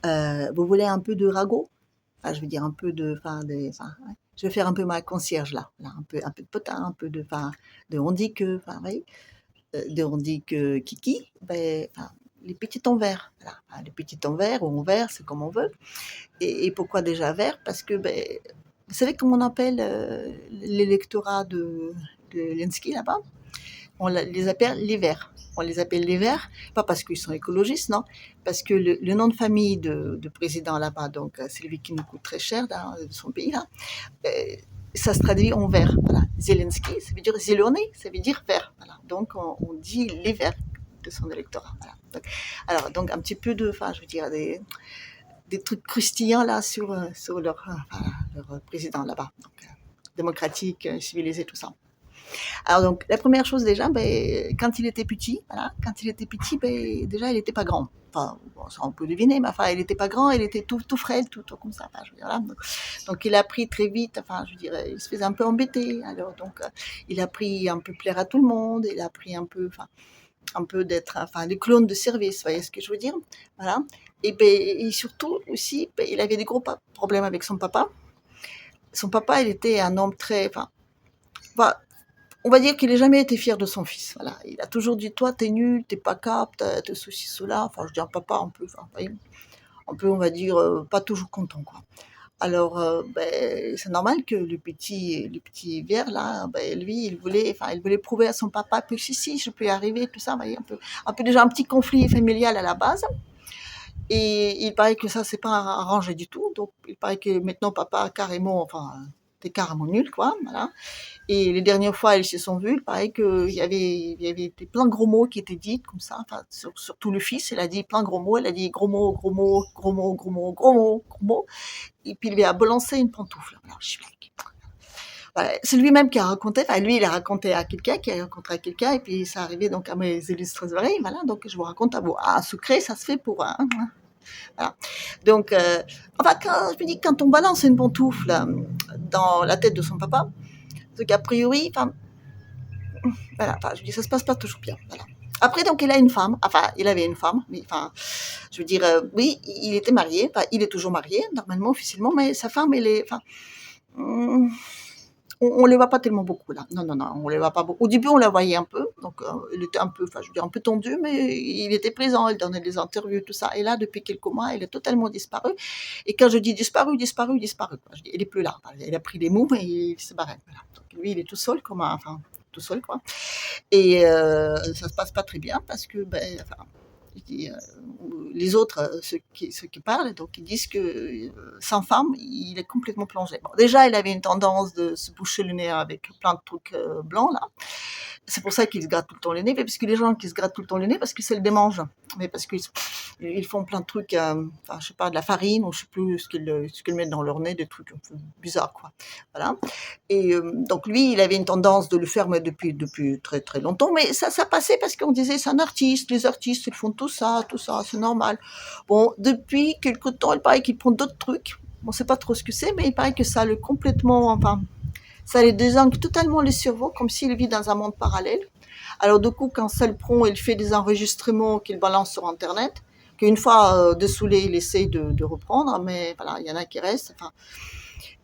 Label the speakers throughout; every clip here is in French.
Speaker 1: Vous voulez un peu de ragoût? Enfin, je veux dire un peu de, ouais. Je vais faire un peu ma concierge là, un peu de potin, un peu de, de on dit que, oui, de on dit que kiki, ben, les petits en verre, voilà. Les petits en verre ou en verre, c'est comme on veut. Et pourquoi déjà vert? Parce que, ben, vous savez comment on appelle l'électorat de Lenski là-bas? Les appelle les Verts. On les appelle les Verts, pas parce qu'ils sont écologistes, non, parce que le nom de famille de président là-bas, donc c'est lui qui nous coûte très cher dans son pays là, euh, ça se traduit en vert. Voilà. Zelensky, ça veut dire Zelony, ça veut dire vert. Voilà. Donc on dit les Verts de son électorat. Voilà. Donc un petit peu de, je veux dire des trucs croustillants là sur leur président là-bas, donc, démocratique, civilisé, tout ça. Alors donc la première chose déjà, ben, quand il était petit, voilà, quand il était petit, ben, déjà il n'était pas grand. Enfin, bon, ça on peut deviner, mais enfin, il n'était pas grand, il était tout frêle, tout comme ça. Enfin, je veux dire, voilà. Donc il a appris très vite, enfin, je dirais, il se faisait un peu embêter. Alors donc, il a appris un peu plaire à tout le monde, il a appris un peu d'être, le clone de service, vous voyez ce que je veux dire? Voilà. Et, ben, et surtout aussi, ben, il avait des gros problèmes avec son papa. Son papa, il était un homme très, enfin, on va dire qu'il n'a jamais été fier de son fils. Voilà. Il a toujours dit, toi, t'es nul, t'es pas cap, t'as ceci, cela. Enfin, je dis un papa un peu, on va dire, pas toujours content, quoi. Alors, ben, c'est normal que le petit vert, là, ben, lui, il voulait prouver à son papa que si, je peux y arriver, tout ça, vous voyez, un peu déjà un petit conflit familial à la base. Et il paraît que ça, c'est pas arrangé du tout. Donc, il paraît que maintenant, papa, carrément, t'es carrément nul, quoi, voilà. Et les dernières fois, elles se sont vues, il paraît il y avait plein de gros mots qui étaient dits comme ça, surtout le fils, elle a dit plein de gros mots, elle a dit gros mots, gros mots, gros mots, gros mots, gros mots, gros mots, et puis il lui a balancé une pantoufle. Alors, je suis là, voilà, c'est lui-même qui a raconté, enfin lui il a raconté à quelqu'un, qui a rencontré à quelqu'un, et puis ça arrivait donc à mes illustres oreilles, voilà, donc je vous raconte à vous, un secret, ça se fait pour un, voilà. Donc, quand je me dis, quand on balance une pantoufle dans la tête de son papa, donc a priori, voilà, je dis, ça se passe pas toujours bien. Voilà. Après, donc, il avait une femme, mais je veux dire, oui, il était marié, il est toujours marié, normalement, officiellement, mais sa femme, elle est, hum, on les voit pas tellement beaucoup, là. Non, non, non, on les voit pas beaucoup. Au début, on la voyait un peu, donc, il était un peu, je veux dire, un peu tendu, mais il était présent, il donnait des interviews, tout ça. Et là, depuis quelques mois, il est totalement disparu. Et quand je dis disparu, quoi. Je dis, il est plus là. Il a pris les mots, mais il se barrait. Voilà. Donc, lui, il est tout seul, tout seul, quoi. Et ça se passe pas très bien parce que, ben, je dis, les autres, ceux qui parlent, donc ils disent que sans femme, il est complètement plongé. Bon, déjà, il avait une tendance de se boucher le nez avec plein de trucs blancs là. C'est pour ça qu'ils se grattent tout le temps le nez, parce que les gens qui se grattent tout le temps le nez, parce que c'est le démange, mais parce qu'ils font plein de trucs, je sais pas, de la farine, ou je sais plus ce qu'ils mettent dans leur nez, des trucs un peu bizarres, quoi. Voilà. Et donc lui, il avait une tendance de le faire, mais depuis très très longtemps, mais ça passait parce qu'on disait c'est un artiste, les artistes ils font tout ça, c'est normal. Bon, depuis quelque temps, il paraît qu'il prend d'autres trucs. On sait pas trop ce que c'est, mais il paraît que ça le complètement, ça lui désangle totalement le cerveau, comme s'il vit dans un monde parallèle. Alors du coup, quand ça le prend, il fait des enregistrements qu'il balance sur Internet, qu'une fois dessoulé, il essaye de reprendre, mais voilà, il y en a qui restent.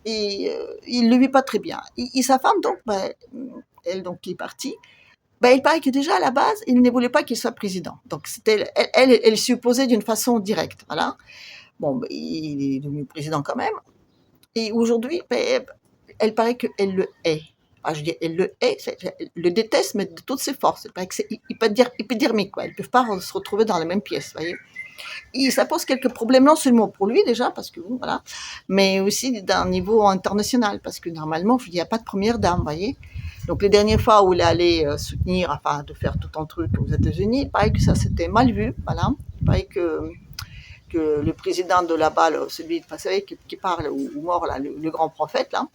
Speaker 1: Et il le vit pas très bien. Et sa femme, donc, elle donc qui est partie, il paraît que déjà à la base, il ne voulait pas qu'il soit président. Donc c'était, elle s'y opposait d'une façon directe, voilà. Bon, il est devenu président quand même. Et aujourd'hui, elle paraît qu'elle le hait. Je dis, elle le hait, elle le déteste, mais de toutes ses forces. Il paraît que il peut dire hypodermique, quoi. Ils ne peuvent pas se retrouver dans la même pièce, vous voyez. Et ça pose quelques problèmes, non seulement pour lui déjà, parce que bon, voilà, mais aussi d'un niveau international, parce que normalement, il n'y a pas de première dame, vous voyez. Donc les dernières fois où il allait soutenir, de faire tout un truc aux États-Unis, il paraît que ça s'était mal vu, voilà. Il paraît que le président de là-bas, celui vous savez, qui parle ou mort là, le grand prophète là,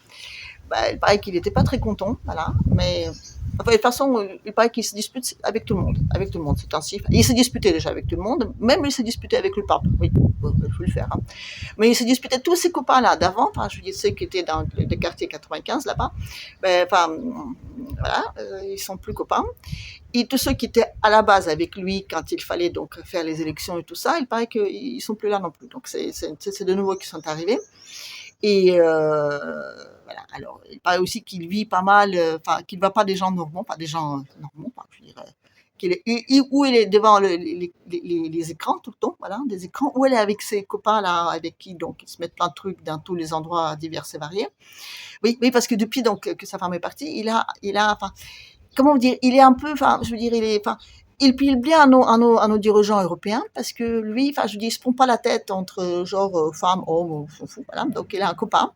Speaker 1: il paraît qu'il n'était pas très content, voilà. Mais de toute façon, il paraît qu'il se dispute avec tout le monde, c'est ainsi. Il s'est disputé déjà avec tout le monde, même il s'est disputé avec le pape, oui. faut le faire. Hein. Mais ils se disputaient tous ces copains-là d'avant, enfin, je veux dire, ceux qui étaient dans le quartier 95 là-bas, ben, enfin, voilà, ils sont plus copains. Et tous ceux qui étaient à la base avec lui quand il fallait donc faire les élections et tout ça, il paraît qu'ils sont plus là non plus. Donc c'est de nouveaux qui sont arrivés. Et voilà. Alors, il paraît aussi qu'il vit pas mal, enfin, qu'il ne voit pas des gens normaux, pas des gens normaux, enfin, je dirais. Où il est devant les écrans tout le temps, voilà, des écrans, où elle est avec ses copains là, avec qui donc ils se mettent plein de trucs dans tous les endroits divers et variés. Oui, oui, parce que depuis donc que sa femme est partie, enfin, comment vous dire, il est un peu, enfin, je veux dire, enfin, il pile bien à nos dirigeants européens parce que lui, enfin, je veux dire, il se prend pas la tête entre genre femme, homme, on s'en fout, voilà. Donc il a un copain,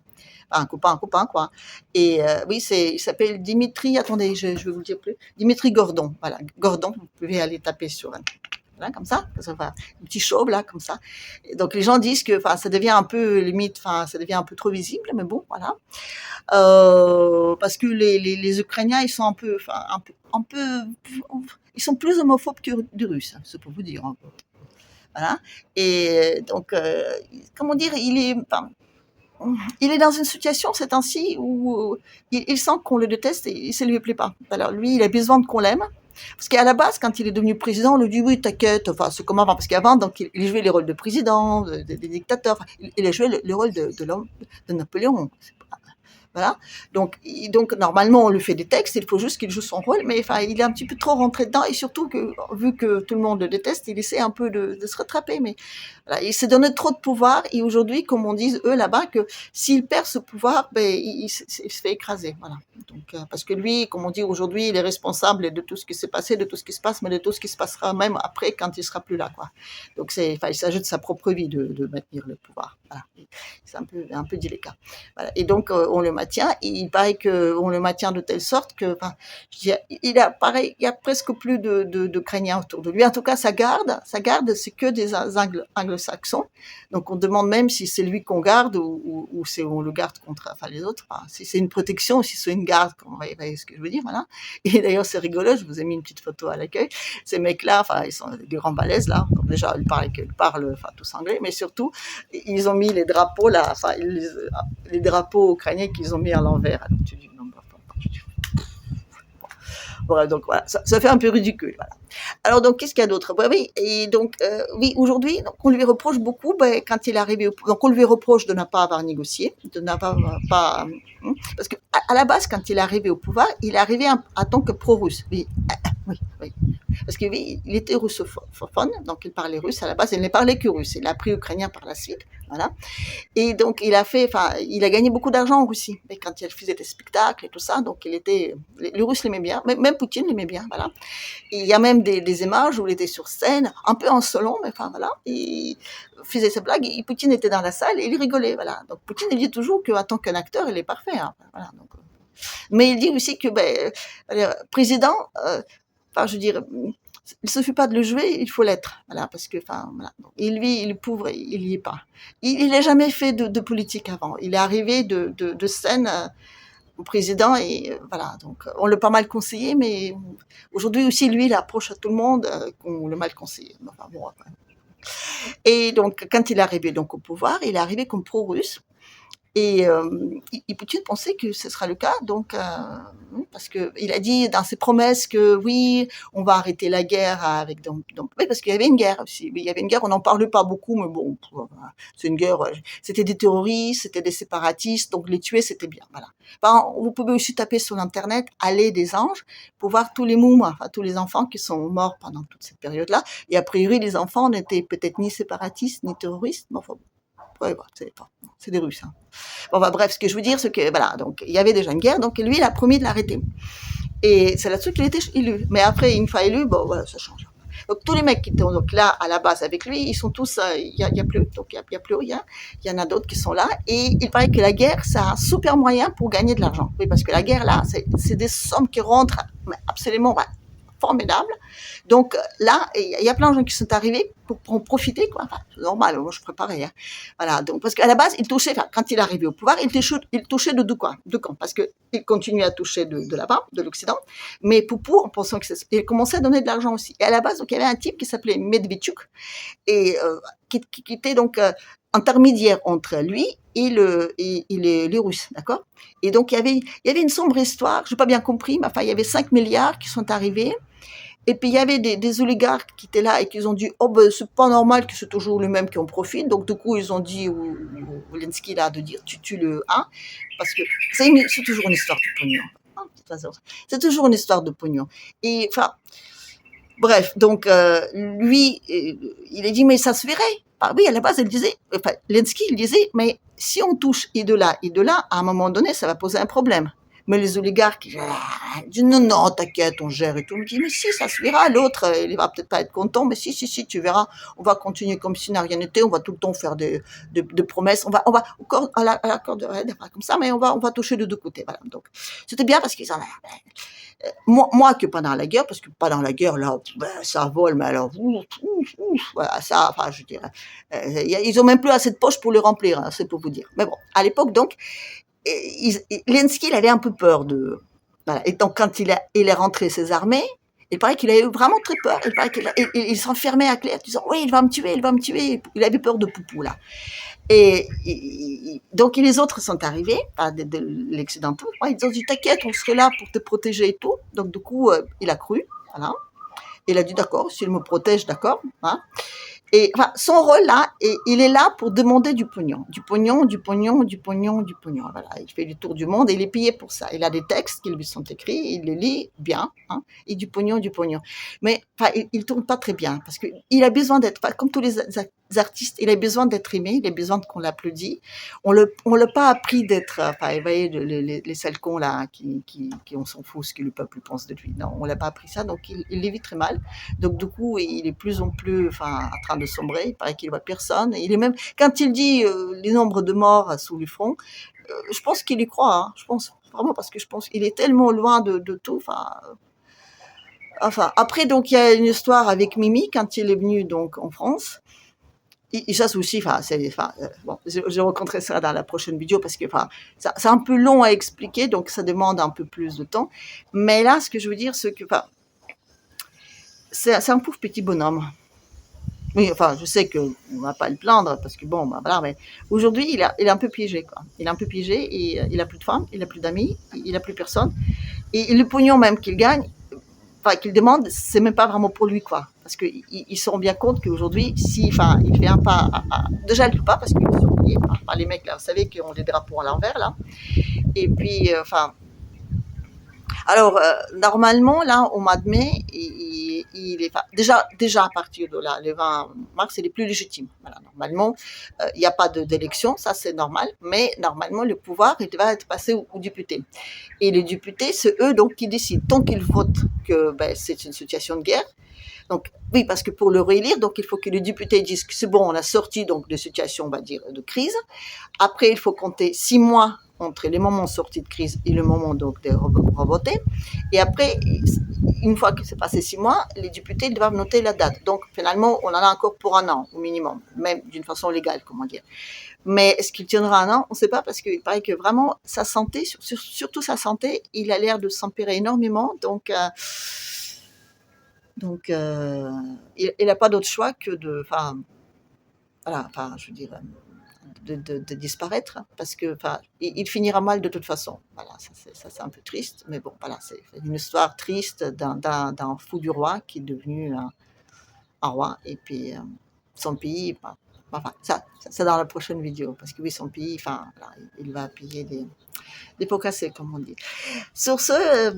Speaker 1: enfin, un copain quoi. Et oui, il s'appelle Dimitri. Attendez, je vais vous le dire plus. Dimitri Gordon, voilà, Gordon. Vous pouvez aller taper sur voilà, comme ça, un petit chauve là, comme ça. Et donc les gens disent que, enfin, ça devient un peu limite, enfin, ça devient un peu trop visible, mais bon, voilà. Parce que les Ukrainiens, ils sont un peu, ils sont plus homophobes que les Russes, hein, c'est pour vous dire. Hein. Voilà. Et donc, comment dire, enfin, il est dans une situation ces temps-ci où il sent qu'on le déteste et ça lui plaît pas. Alors lui, il a besoin qu'on l'aime. Parce qu'à la base, quand il est devenu président, on lui dit oui, t'inquiète, enfin, c'est comme avant. Parce qu'avant, donc, il jouait les rôles de président, de dictateur. Il a joué le rôle de l'homme, de Napoléon. Voilà. Donc, normalement, on lui fait des textes, il faut juste qu'il joue son rôle, mais enfin, il est un petit peu trop rentré dedans, et surtout que, vu que tout le monde le déteste, il essaie un peu de se rattraper, mais voilà, il s'est donné trop de pouvoir, et aujourd'hui, comme on dit, eux, là-bas, que s'il perd ce pouvoir, ben, il se fait écraser, voilà. Donc, parce que lui, comme on dit aujourd'hui, il est responsable de tout ce qui s'est passé, de tout ce qui se passe, mais de tout ce qui se passera même après, quand il sera plus là, quoi. Donc, enfin, il s'agit de sa propre vie de maintenir le pouvoir, voilà. C'est un peu délicat. Voilà. Et donc, on le maintient. Et il paraît qu'on le maintient de telle sorte que, enfin, pareil, il y a presque plus d'Ukrainiens autour de lui. En tout cas, sa garde, c'est que des anglo-saxons. Donc, on demande même si c'est lui qu'on garde ou on le garde contre, enfin, les autres. Enfin, si c'est une protection ou si c'est une garde, vous voyez ce que je veux dire, voilà. Et d'ailleurs, c'est rigolo. Je vous ai mis une petite photo à l'accueil. Ces mecs-là, enfin, ils sont des grands balèzes, là. Donc, déjà, ils parlent, enfin, tous anglais, mais surtout, ils ont mis les drapeaux, là, enfin, les drapeaux ukrainiens qu'ils ont mis à l'envers. Alors, tu dis, non, voilà, donc voilà, ça fait un peu ridicule. Voilà. Alors donc qu'est-ce qu'il y a d'autre? Bah, oui, et donc oui, aujourd'hui, donc on lui reproche beaucoup, quand il est arrivé, donc on lui reproche de ne pas avoir négocié, de n'avoir pas, parce que à la base, quand il est arrivé au pouvoir, il est arrivé en tant que pro-russe. Oui, oui, oui. Parce qu'il était russophone, donc il parlait russe à la base, il ne parlait que russe. Il a appris ukrainien par la suite, voilà. Et donc il a gagné beaucoup d'argent en Russie. Et quand il faisait des spectacles et tout ça, donc les Russes l'aimaient bien, même Poutine l'aimait bien, voilà. Et il y a même des images où il était sur scène, un peu en solo, mais enfin voilà. Il faisait ses blagues, et Poutine était dans la salle et il rigolait, voilà. Donc Poutine il dit toujours qu'en tant qu'un acteur, il est parfait, hein, voilà. Donc, mais il dit aussi que président. Enfin, je veux dire, il ne suffit pas de le jouer, il faut l'être. Voilà, parce que, enfin, voilà. Et lui, il est pauvre, il n'y est pas. Il n'a jamais fait de politique avant. Il est arrivé de scène au président et voilà. Donc, on l'a pas mal conseillé, mais aujourd'hui aussi, lui, il approche à tout le monde qu'on l'a mal conseillé. Enfin, bon, après. Et donc, quand il est arrivé donc au pouvoir, il est arrivé comme pro-russe. Et Poutine pensait que ce sera le cas, donc parce que il a dit dans ses promesses que oui, on va arrêter la guerre avec donc oui, parce qu'il y avait une guerre aussi. Il y avait une guerre, on n'en parle pas beaucoup, mais bon, c'est une guerre. C'était des terroristes, c'était des séparatistes, donc les tuer c'était bien. Voilà. Enfin, vous pouvez aussi taper sur l'internet "Allée des anges" pour voir tous les moumous, enfin tous les enfants qui sont morts pendant toute cette période-là. Et a priori, les enfants n'étaient peut-être ni séparatistes ni terroristes, mais enfin. Ouais, bah, c'est des Russes. Hein. Bon, bah, bref, ce que je veux dire, c'est que voilà, donc il y avait déjà une guerre, donc lui, il a promis de l'arrêter. Et c'est là-dessus qu'il était élu. Mais après, une fois élu, bon, voilà, ça change. Donc tous les mecs qui étaient donc là à la base avec lui, ils sont tous, il y a plus, donc il y a plus rien. Il y en a d'autres qui sont là. Et il paraît que la guerre, c'est un super moyen pour gagner de l'argent. Oui, parce que la guerre là, c'est des sommes qui rentrent absolument. Bah, formidable. Donc là, il y a plein de gens qui sont arrivés pour en profiter, quoi. Enfin, c'est normal, moi je préparais. Hein. Voilà, donc parce qu'à la base, il touchait, enfin, quand il arrivait au pouvoir, il touchait de deux camps, parce que il continuait à toucher de là-bas, de l'Occident, mais Poupou, en pensant que il commençait à donner de l'argent aussi. Et à la base, donc il y avait un type qui s'appelait Medvedchuk et qui était donc intermédiaire entre lui et les Russes, d'accord. Et donc il y avait une sombre histoire, je n'ai pas bien compris, mais enfin il y avait 5 milliards qui sont arrivés. Et puis il y avait des oligarques qui étaient là et qui ont dit oh ben c'est pas normal que c'est toujours les mêmes qui en profitent. Donc du coup ils ont dit au Zelensky là de dire tu tues le 1 parce que c'est toujours une histoire de pognon. De toute façon, c'est toujours une histoire de pognon. Et enfin bref, donc lui il a dit mais ça se verrait. Bah, oui à la base il disait, enfin Zelensky il disait mais si on touche et de là, à un moment donné ça va poser un problème. Mais les oligarques, ils disent non, non, t'inquiète, on gère et tout. Je me dis, mais si, ça se verra. L'autre, il va peut-être pas être content, mais si, tu verras. On va continuer comme si n'a rien n'était. On va tout le temps faire des promesses. On va encore à l'accord de raid, comme ça, mais on va toucher de deux côtés. Voilà. Donc, c'était bien parce qu'ils en moi que pendant la guerre, parce que pendant la guerre, là, ça vole, mais alors, voilà, ça, enfin, je dirais, ils ont même plus assez de poches pour le remplir, hein, c'est pour vous dire. Mais bon, à l'époque, donc, Zelensky, il avait un peu peur de. Voilà. Et donc, quand il est rentré ses armées, il paraît qu'il a eu vraiment très peur. Il paraît qu'il s'enfermait à Claire, disant oui, il va me tuer, il va me tuer. Il avait peur de Poupou, là. Et donc, les autres sont arrivés, de l'Occidentaux. Ils ont dit t'inquiète, on serait là pour te protéger et tout. Donc, du coup, il a cru. Voilà. Il a dit d'accord, s'il me protège, d'accord. Hein. Et enfin, son rôle là, il est là pour demander du pognon. Du pognon, du pognon, du pognon, du pognon. Voilà, il fait le tour du monde et il est payé pour ça. Il a des textes qui lui sont écrits, il les lit bien, hein, et du pognon, du pognon. Mais enfin, il tourne pas très bien parce qu'il a besoin d'être, comme tous les artistes, il a besoin d'être aimé, il a besoin qu'on l'applaudisse. On l'a pas appris d'être, enfin, vous voyez, les sales cons là, qui on s'en fout ce que le peuple pense de lui. Non, on l'a pas appris ça, donc il les vit très mal. Donc du coup, il est plus en plus, enfin, en train de sombrer. Il paraît qu'il voit personne. Et il est même, quand il dit les nombres de morts sous le front, je pense qu'il y croit. Hein. Je pense vraiment parce que je pense qu'il est tellement loin de tout. Enfin, après donc il y a une histoire avec Mimi quand il est venu donc en France. Et ça aussi, bon, je raconterai ça dans la prochaine vidéo parce que c'est un peu long à expliquer, donc ça demande un peu plus de temps. Mais là, ce que je veux dire, c'est que c'est un pauvre petit bonhomme. Oui, enfin, je sais qu'on ne va pas le plaindre parce que bon, voilà, mais aujourd'hui, il est un peu piégé, quoi. Il est un peu piégé et il a plus de femmes, il a plus d'amis, il a plus personne. Et le pognon même qu'il gagne, enfin, qu'il demande, c'est même pas vraiment pour lui, quoi. Parce qu'ils se rendent bien compte qu'aujourd'hui, si, enfin, il fait un pas, déjà, il ne peut pas parce qu'il est surveillé par les mecs, là, vous savez, qui ont des drapeaux à l'envers, là. Et puis, alors, normalement, là, au mois de mai, il est déjà à partir de là, le 20 mars, il est plus légitime. Voilà, normalement, il n'y a pas d'élection, ça c'est normal, mais normalement, le pouvoir, il va être passé aux députés. Et les députés, c'est eux donc qui décident. Tant qu'ils votent que c'est une situation de guerre, donc oui, parce que pour le réélire, donc il faut que les députés disent que c'est bon, on a sorti donc de situation, on va dire, de crise. Après, il faut compter 6 mois entre les moments sortis de crise et le moment donc de revoter. Et après, une fois que c'est passé 6 mois, les députés doivent noter la date. Donc finalement, on en a encore pour un an au minimum, même d'une façon légale, comment dire. Mais est-ce qu'il tiendra un an? On ne sait pas parce qu'il paraît que vraiment sa santé, surtout sa santé, il a l'air de s'empirer énormément. Donc il n'a pas d'autre choix que je veux dire, de disparaître parce que, il finira mal de toute façon. Voilà, ça c'est un peu triste, mais bon, voilà, c'est une histoire triste d'un fou du roi qui est devenu un roi et puis son pays. Ça, c'est dans la prochaine vidéo parce que oui, son pays, voilà, il va payer des pots cassés, comme on dit. Sur ce,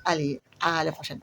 Speaker 1: allez, à la prochaine.